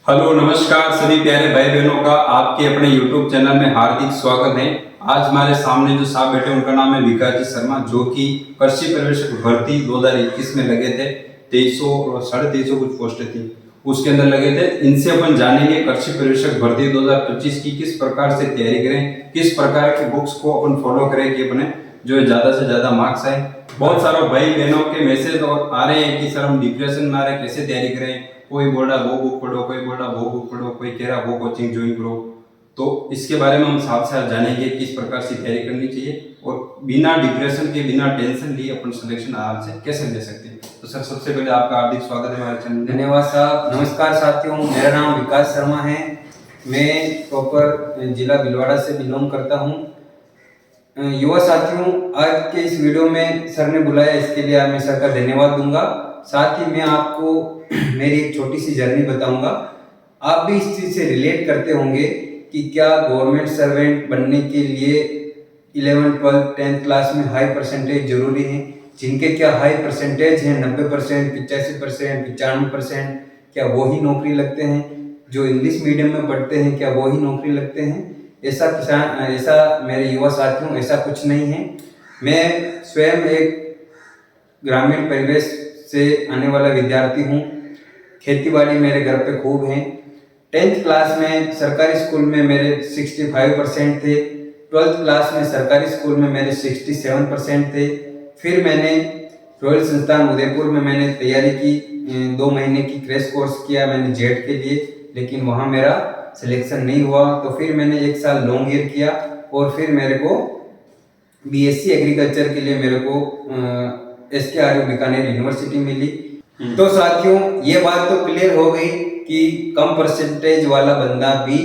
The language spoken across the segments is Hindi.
हेलो नमस्कार सभी प्यारे भाई बहनों का आपके अपने YouTube चैनल में हार्दिक स्वागत है। आज हमारे सामने जो साहब बैठे उनका नाम है विकास जी शर्मा, जो कि कृषि पर्यवेक्षक भर्ती 2021 में लगे थे। 2300 और 2350 कुछ पोस्ट थी, उसके अंदर लगे थे। इनसे अपन जानेंगे कृषि पर्यवेक्षक भर्ती 2025 की किस प्रकार से तैयारी करें, किस प्रकार की बुक्स को अपन फॉलो करें कि अपने जो है ज्यादा से ज्यादा मार्क्स आए। बहुत सारे भाई बहनों के मैसेज और आ रहे हैं कि सर हम डिप्रेशन में आ रहे हैं, कैसे तैयारी करें। कोई बोल रहा वो बुक पढ़ो, कोई बोल रहा वो बुक पढ़ो, कोई कह रहा वो कोचिंग ज्वाइन करो। तो इसके बारे में हम साथ साथ जानेंगे किस प्रकार से तैयारी करनी चाहिए और बिना डिप्रेशन के बिना टेंशन लिए अपन सिलेक्शन आराम से कैसे ले सकते हैं। तो सर सबसे पहले आपका हार्दिक स्वागत है हमारे चैनल में। धन्यवाद साहब। नमस्कार साथियों, मेरा नाम विकास शर्मा है। मैं प्रॉपर जिला भीलवाड़ा से बिलोंग करता हूँ। युवा साथियों, आज के इस वीडियो में सर ने बुलाया, इसके लिए मैं सर का धन्यवाद दूंगा। साथ ही मैं आपको मेरी एक छोटी सी जर्नी बताऊंगा। आप भी इस चीज़ से रिलेट करते होंगे कि क्या गवर्नमेंट सर्वेंट बनने के लिए 11, 12, 10th क्लास में हाई परसेंटेज जरूरी है। जिनके क्या हाई परसेंटेज हैं 90%, 85%, 95%, क्या वही नौकरी लगते हैं। जो इंग्लिश मीडियम में पढ़ते हैं क्या वही नौकरी लगते हैं। ऐसा मेरे युवा साथियों ऐसा कुछ नहीं है। मैं स्वयं एक ग्रामीण परिवेश से आने वाला विद्यार्थी हूँ। खेतीबाड़ी मेरे घर पे खूब है। 10th क्लास में सरकारी स्कूल में मेरे 65% थे। 12th क्लास में सरकारी स्कूल में मेरे 67% थे। फिर मैंने रॉयल संस्थान उदयपुर में मैंने तैयारी की, 2 महीने की क्रैश कोर्स किया मैंने जेड के लिए, लेकिन वहाँ मेरा सिलेक्शन नहीं हुआ। तो फिर मैंने 1 साल लॉन्ग ईयर किया और फिर मेरे को बीएससी एग्रीकल्चर के लिए मेरे को SKRU बीकानेर यूनिवर्सिटी मिली। तो साथियों ये बात तो क्लियर हो गई कि कम परसेंटेज वाला बंदा भी,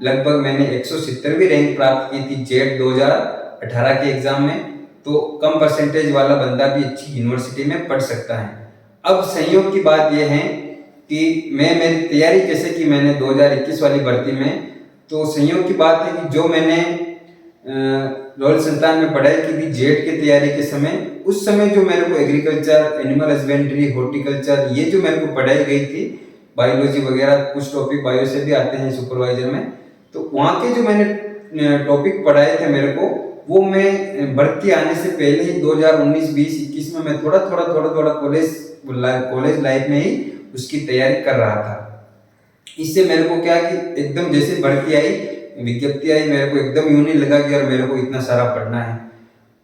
लगभग मैंने 170वीं रैंक प्राप्त की थी जेड 2018 के एग्जाम में, तो कम परसेंटेज वाला बंदा भी अच्छी यूनिवर्सिटी में पढ़ सकता है। अब संयोग की बात यह है कि मेरी तैयारी जैसे कि मैंने 2021 वाली भर्ती में, तो संयोग की बात है कि जो मैंने रॉयल संस्थान में पढ़ाई की थी जेड की तैयारी के समय, उस समय जो मेरे को एग्रीकल्चर, एनिमल हस्बेंड्री, हॉर्टिकल्चर ये जो मेरे को पढ़ाई गई थी, बायोलॉजी वगैरह कुछ टॉपिक बायो से भी आते हैं सुपरवाइजर में, तो वहाँ के जो मैंने टॉपिक पढ़ाए थे मेरे को, वो मैं भर्ती आने से पहले ही 2019, 20, 21 में मैं थोड़ा कॉलेज लाइफ में ही उसकी तैयारी कर रहा था। इससे मेरे को क्या कि एकदम जैसे भर्ती आई, विज्ञप्ति आई, मेरे को एकदम यूं नहीं लगा कि यार मेरे को इतना सारा पढ़ना है।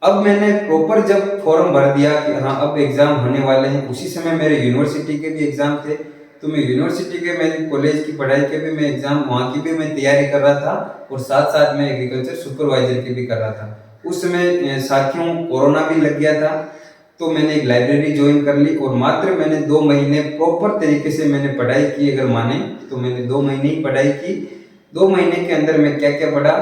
अब मैंने प्रॉपर जब फॉर्म भर दिया कि हाँ अब एग्जाम होने वाले हैं, उसी समय मेरे यूनिवर्सिटी के भी एग्जाम थे, तो मैं यूनिवर्सिटी के मेरी कॉलेज की पढ़ाई के भी मैं एग्जाम वहाँ की भी मैं तैयारी कर रहा था और साथ साथ मैं एग्रीकल्चर सुपरवाइजर की भी कर रहा था। उस समय साथियों कोरोना भी लग गया था, तो मैंने एक लाइब्रेरी ज्वाइन कर ली और मात्र मैंने 2 महीने प्रॉपर तरीके से मैंने पढ़ाई की। अगर माने तो मैंने 2 महीने ही पढ़ाई की। 2 महीने के अंदर मैं क्या क्या पढ़ा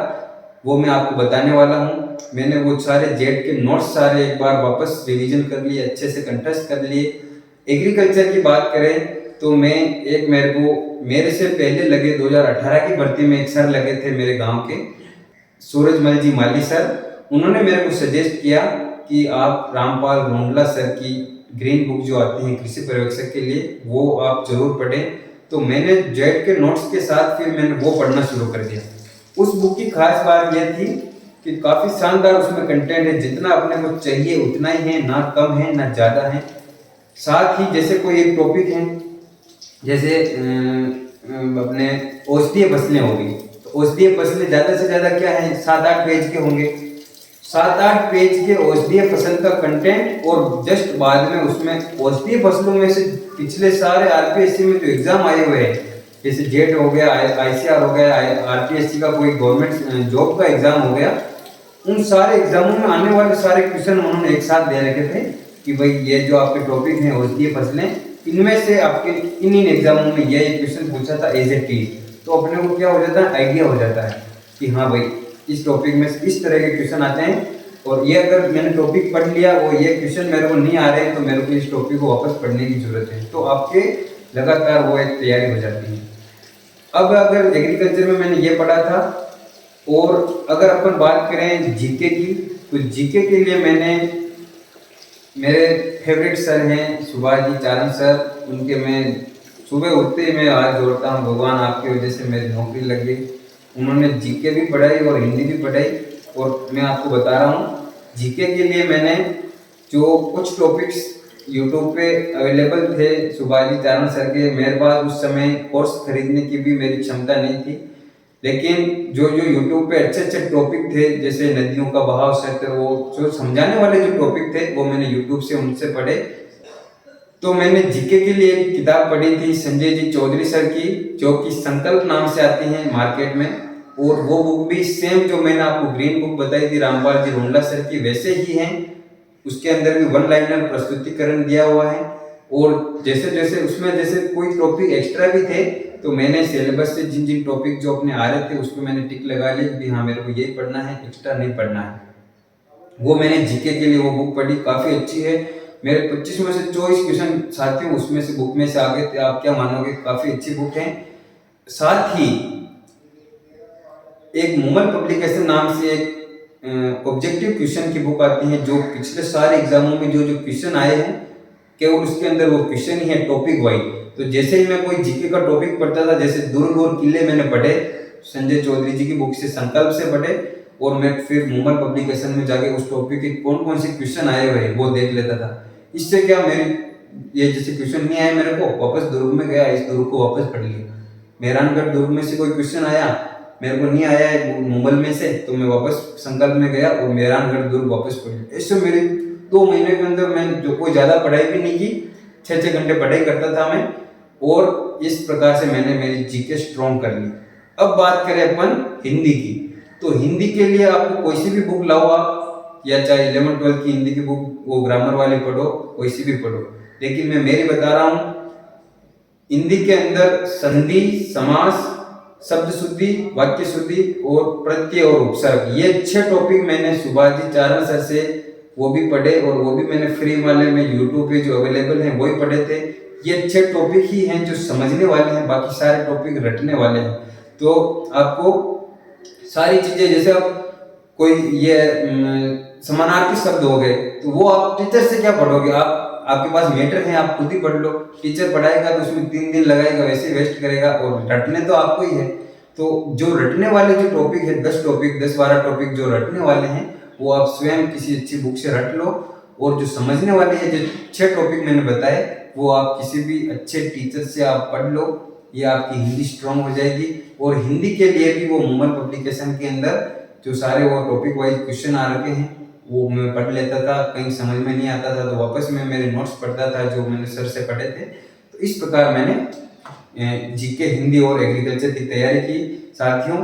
वो मैं आपको बताने वाला हूँ। मैंने वो सारे जेड के नोट्स सारे एक बार वापस रिवीजन कर लिए, अच्छे से कंठस्थ कर लिए। एग्रीकल्चर की बात करें तो मैं एक मेरे से पहले लगे 2018 की भर्ती में एक सर लगे थे मेरे गांव के, सूरजमल जी माली सर। उन्होंने मेरे को सजेस्ट किया कि आप रामपाल रोंडला सर की ग्रीन बुक जो आती है कृषि पर्यवेक्षक के लिए, वो आप जरूर पढ़ें। तो मैंने जेड के नोट्स के साथ फिर मैंने वो पढ़ना शुरू कर दिया। उस बुक की खास बात यह थी कि काफ़ी शानदार उसमें कंटेंट है, जितना अपने को चाहिए उतना ही है, ना कम है ना ज़्यादा है। साथ ही जैसे कोई एक टॉपिक है, जैसे अपने औषधीय फसलें होगी, तो औषधीय फसलें ज़्यादा से ज़्यादा क्या है 7-8 पेज के होंगे। 7-8 पेज के औषधीय फसल का कंटेंट और जस्ट बाद में उसमें औषधीय फसलों में से पिछले सारे आरपीएससी में जो एग्जाम आए हुए हैं, जैसे जेट हो गया, आईसीआर हो गया, आरपीएससी का कोई गवर्नमेंट जॉब का एग्जाम हो गया, उन सारे एग्जामों में आने वाले सारे क्वेश्चन उन्होंने एक साथ दे रखे थे कि भाई ये जो आपके टॉपिक हैं औषधीय फसलें, इनमें से आपके इन एग्जामों में ये क्वेश्चन पूछा था एज ए टी। तो अपने को क्या हो जाता है, आइडिया हो जाता है कि हाँ भाई इस टॉपिक में इस तरह के क्वेश्चन आते हैं, और ये अगर मैंने टॉपिक पढ़ लिया, वो ये क्वेश्चन मेरे को नहीं आ रहे हैं, तो मेरे को इस टॉपिक को वापस पढ़ने की जरूरत है। तो आपके लगातार वो एक तैयारी हो जाती है। अब अगर एग्रीकल्चर में मैंने ये पढ़ा था, और अगर अपन बात करें जीके की, तो जीके के लिए मेरे फेवरेट सर हैं सुभाष जी चारण सर, उनके मैं सुबह उठते ही मैं हाथ जोड़ता हूँ, भगवान आपकी वजह से मेरी नौकरी लग गई। उन्होंने जीके भी पढ़ाई और हिंदी भी पढ़ाई। और मैं आपको बता रहा हूँ, जीके के लिए मैंने जो कुछ टॉपिक्स यूट्यूब पे अवेलेबल थे सुभाजी चारण सर के, मेरे पास उस समय कोर्स खरीदने की भी मेरी क्षमता नहीं थी, लेकिन जो जो यूट्यूब पे अच्छे अच्छे टॉपिक थे, जैसे नदियों का बहाव क्षेत्र, वो जो समझाने वाले जो टॉपिक थे वो मैंने यूट्यूब से उनसे पढ़े। तो मैंने जीके के लिए एक किताब पढ़ी थी संजय जी चौधरी सर की, जो कि संकल्प नाम से आती है मार्केट में। और वो बुक भी सेम जो मैंने आपको ग्रीन बुक बताई थी रामपाल जी रोंडला सर की, वैसे ही है। उसके अंदर भी वन लाइनर प्रस्तुतिकरण दिया हुआ है। और जैसे जैसे उसमें जैसे कोई टॉपिक एक्स्ट्रा भी थे, तो मैंने सिलेबस से जिन जिन टॉपिक जो अपने आ रहे थे उसमें मैंने टिक लगा ली कि हाँ मेरे को ये पढ़ना है, एक्स्ट्रा नहीं पढ़ना है। वो मैंने जीके के लिए वो बुक पढ़ी, काफी अच्छी है। मेरे 25 में से 24 क्वेश्चन साथियों उसमें से बुक में से आ गए थे। आप क्या मानोगे, काफी अच्छी बुक है। साथ ही एक मूमल पब्लिकेशन नाम से एक ऑब्जेक्टिव क्वेश्चन की बुक आती है, जो पिछले सारे एग्जामों में जो जो क्वेश्चन आए हैं केवल उसके अंदर वो क्वेश्चन ही है टॉपिक वाइज। तो जैसे ही मैं कोई जीके का टॉपिक पढ़ता था, जैसे दुर्ग और किले मैंने पढ़े संजय चौधरी जी की बुक से, संकल्प से पढ़े, और मैं फिर मूमल पब्लिकेशन में जाके उस टॉपिक के कौन कौन से क्वेश्चन आए हुए वो देख लेता था। इससे क्या मेरी ये जैसे क्वेश्चन नहीं आए मेरे को, वापस दुर्ग में गया, इस दुर्ग को वापस पढ़ लिया। मेहरानगढ़ दुर्ग में से कोई क्वेश्चन आया, मेरे को नहीं आया है मुंबल में से, तो मैं वापस संकल्प में गया और मेहरानगढ़ दुर्ग वापस पढ़ लिया। इससे मेरे 2 महीने के अंदर मैं जो कोई ज्यादा पढ़ाई भी नहीं की, 6-6 घंटे पढ़ाई करता था मैं, और इस प्रकार से मैंने मेरी जीके स्ट्रॉन्ग कर ली। अब बात करें अपन हिंदी की, तो हिंदी के लिए आपको कोई सी भी बुक लाओ आप, या चाहे 11-12 की हिंदी की बुक वो ग्रामर वाली पढ़ो, कोई सी भी पढ़ो, लेकिन मैं मेरी बता रहा हूँ, हिंदी के अंदर संधि, समास, शब्द शुद्धि, वाक्य शुद्धि और प्रत्यय और उपसर्ग, ये 6 टॉपिक मैंने सुभाजी चारण सर से वो भी पढ़े, और वो भी मैंने फ्री वाले में यूट्यूब पे जो अवेलेबल हैं वही पढ़े थे। ये 6 टॉपिक ही हैं जो समझने वाले हैं, बाकी सारे टॉपिक रटने वाले हैं। तो आपको सारी चीजें, जैसे आप कोई ये समानार्थी शब्द हो गए, तो वो आप टीचर से क्या पढ़ोगे, आपके पास मीटर है, आप खुद ही पढ़ लो। टीचर पढ़ाएगा तो उसमें 3 दिन लगाएगा, वैसे वेस्ट करेगा, और रटने तो आपको ही है। तो जो रटने वाले जो टॉपिक है, 10-12 टॉपिक जो रटने वाले हैं, वो आप स्वयं किसी अच्छी बुक से रट लो। और जो समझने वाले हैं, जो 6 टॉपिक मैंने बताए, वो आप किसी भी अच्छे टीचर से आप पढ़ लो, ये आपकी हिंदी स्ट्रांग हो जाएगी। और हिंदी के लिए भी वो मूमल पब्लिकेशन के अंदर जो सारे वो टॉपिक वाइज क्वेश्चन आ रखे हैं वो मैं पढ़ लेता था। कहीं समझ में नहीं आता था तो वापस मैं मेरे नोट्स पढ़ता था जो मैंने सर से पढ़े थे। तो इस प्रकार मैंने जीके, हिंदी और एग्रीकल्चर की तैयारी की। साथियों,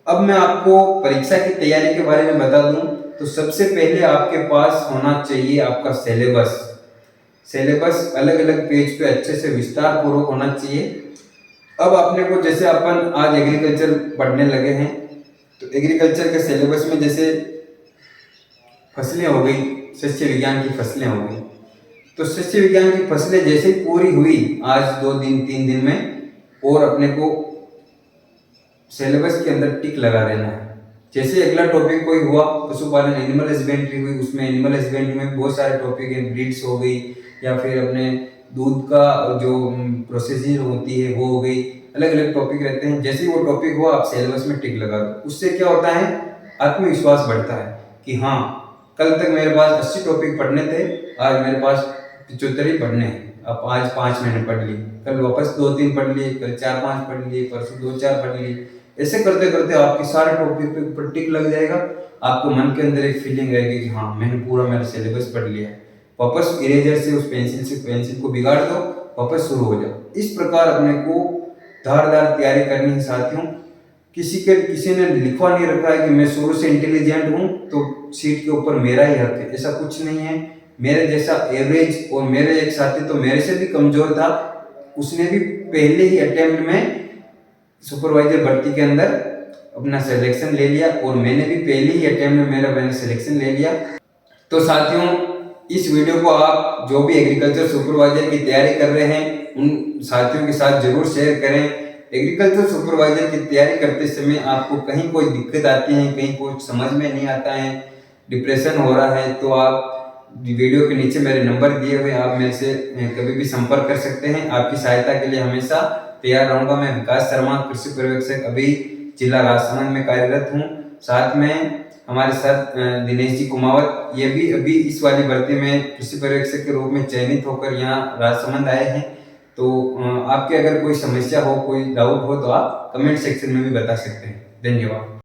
अब मैं आपको परीक्षा की तैयारी के बारे में बता दूं, तो सबसे पहले आपके पास होना चाहिए आपका सिलेबस अलग अलग पेज पे अच्छे से विस्तार पूर्वक होना चाहिए। अब अपने को, जैसे अपन आज एग्रीकल्चर पढ़ने लगे हैं, तो एग्रीकल्चर के सिलेबस में जैसे फसलें हो गई, शस्य विज्ञान की फसलें हो गई, तो शस्य विज्ञान की फसलें जैसे ही पूरी हुई आज 2 दिन 3 दिन में, और अपने को सिलेबस के अंदर टिक लगा देना है। जैसे अगला टॉपिक कोई हुआ पशुपालन, एनिमल हस्बेंड्री हुई, उसमें एनिमल हस्बेंड्री में बहुत सारे टॉपिक है, ब्रीड्स हो गई, या फिर अपने दूध का जो प्रोसेसिंग होती है वो हो गई, अलग अलग टॉपिक रहते हैं। जैसे ही वो टॉपिक हुआ आप सिलेबस में टिक लगा दो। उससे क्या होता है, आत्मविश्वास बढ़ता है कि हाँ, कल तक मेरे पास 80 टॉपिक पढ़ने थे, आज मेरे पास 75 ही पढ़ने हैं। अब आज 5 मैंने पढ़ ली, कल वापस 2-3 पढ़ लिए, कल 4-5 पढ़ लिए, परसों 2-4 पढ़ लिए। ऐसे करते करते आपके सारे टॉपिक पे ऊपर टिक लग जाएगा। आपको मन के अंदर एक फीलिंग रहेगी कि हाँ, मैंने पूरा मेरा सिलेबस पढ़ लिया है। वापस इरेजर से उस पेंसिल को बिगाड़ दो, वापस शुरू हो जाओ। इस प्रकार अपने को धारदार तैयारी करनी है। साथियों, किसी ने लिखवा नहीं रखा है कि मैं शुरू से इंटेलिजेंट हूँ तो सीट के ऊपर मेरा ही हक है, ऐसा कुछ नहीं है। मेरे जैसा एवरेज, और मेरे एक साथी तो मेरे से भी कमजोर था, उसने भी पहले ही अटेम्प्ट में सुपरवाइजर भर्ती के अंदर अपना सिलेक्शन ले लिया, और मैंने भी पहले ही अटेम्प्ट में मैंने सिलेक्शन ले लिया। तो साथियों, इस वीडियो को आप जो भी एग्रीकल्चर सुपरवाइजर की तैयारी कर रहे हैं उन साथियों के साथ जरूर शेयर करें। एग्रीकल्चर सुपरवाइजर की तैयारी करते समय आपको कहीं कोई दिक्कत आती है, कहीं कुछ समझ में नहीं आता है, डिप्रेशन हो रहा है, तो आप वीडियो के नीचे मेरे नंबर दिए हुए, आप मेरे से कभी भी संपर्क कर सकते हैं। आपकी सहायता के लिए हमेशा तैयार रहूंगा। मैं विकास शर्मा, कृषि पर्यवेक्षक, अभी जिला राजसमंद में कार्यरत हूँ। साथ में हमारे साथ दिनेश जी कुमावत, ये भी अभी इस वाली भर्ती में कृषि पर्यवेक्षक के रूप में चयनित होकर यहाँ राजसमंद आए हैं। तो आपके अगर कोई समस्या हो, कोई डाउट हो, तो आप कमेंट सेक्शन में भी बता सकते हैं। धन्यवाद।